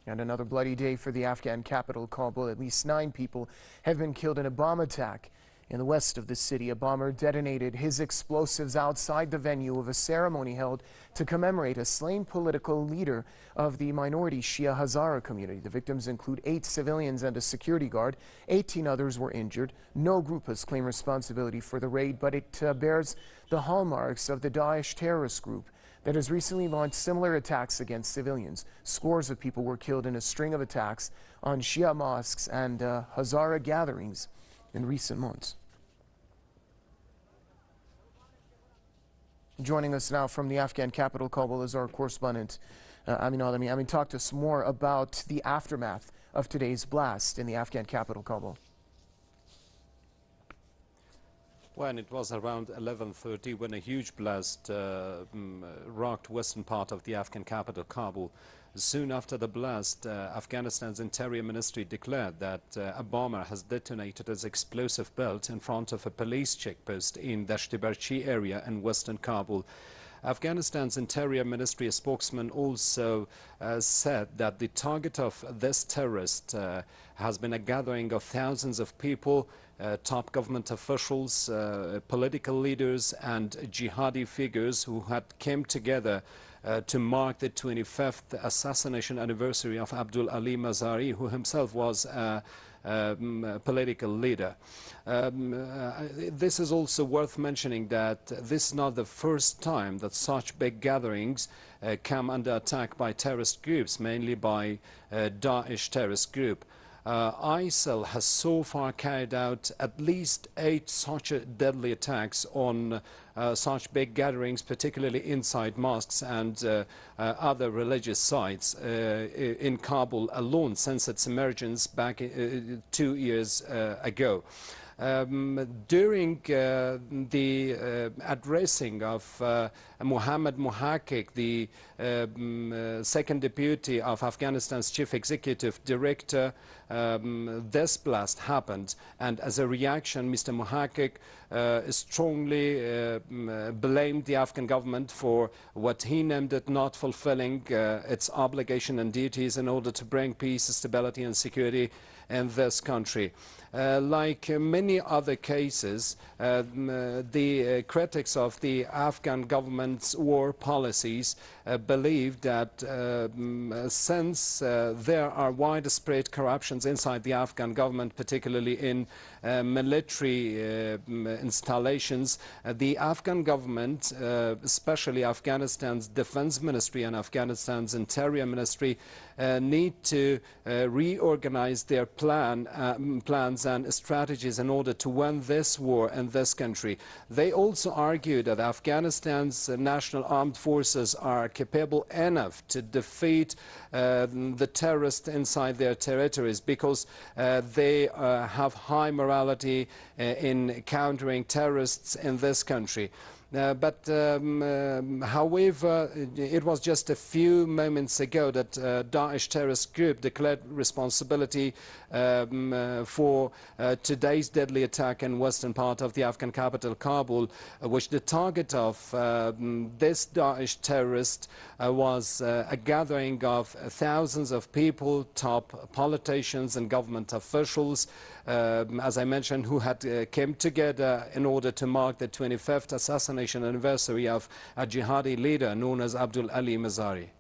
And another bloody day for the Afghan capital, Kabul. At least 9 people have been killed in a bomb attack in the west of the city. A bomber detonated his explosives outside the venue of a ceremony held to commemorate a slain political leader of the minority Shia Hazara community. The victims include 8 civilians and a security guard. 18 others were injured. No group has claimed responsibility for the raid, but it bears the hallmarks of the Daesh terrorist group that has recently launched similar attacks against civilians. Scores of people were killed in a string of attacks on Shia mosques and Hazara gatherings in recent months. Joining us now from the Afghan capital, Kabul, is our correspondent, Amin Alami. Amin, talk to us more about the aftermath of today's blast in the Afghan capital, Kabul. When it was around 11:30 when a huge blast rocked western part of the Afghan capital, Kabul. Soon after the blast, Afghanistan's Interior Ministry declared that a bomber has detonated his explosive belt in front of a police checkpost in Dasht-e-Barchi area in western Kabul. Afghanistan's Interior Ministry spokesman also said that the target of this terrorist has been a gathering of thousands of people, top government officials, political leaders and jihadi figures who had came together to mark the 25th assassination anniversary of Abdul Ali Mazari, who himself was a political leader. This is also worth mentioning that this is not the first time that such big gatherings come under attack by terrorist groups, mainly by Daesh terrorist group. ISIL has so far carried out at least 8 such deadly attacks on such big gatherings, particularly inside mosques and other religious sites in Kabul alone since its emergence back 2 years ago. During the addressing of Mohammed Muhaqiq, the second deputy of Afghanistan's chief executive director, this blast happened, and as a reaction, Mr. Muhaqiq strongly blamed the Afghan government for what he named it not fulfilling its obligation and duties in order to bring peace, stability and security in this country. Like many other cases, the critics of the Afghan government's war policies believe that since there are widespread corruptions inside the Afghan government, particularly in military installations, the Afghan government, especially Afghanistan's Defense Ministry and Afghanistan's Interior Ministry, need to reorganize their plans and strategies in order to win this war in this country. They also argue that Afghanistan's national armed forces are capable enough to defeat the terrorists inside their territories because they have high morality in countering terrorists in this country. But however, it was just a few moments ago that Daesh terrorist group declared responsibility for today's deadly attack in western part of the Afghan capital, Kabul, which the target of this Daesh terrorist was a gathering of thousands of people, top politicians and government officials, as I mentioned, who had came together in order to mark the 25th assassination anniversary of a jihadi leader known as Abdul Ali Mazari.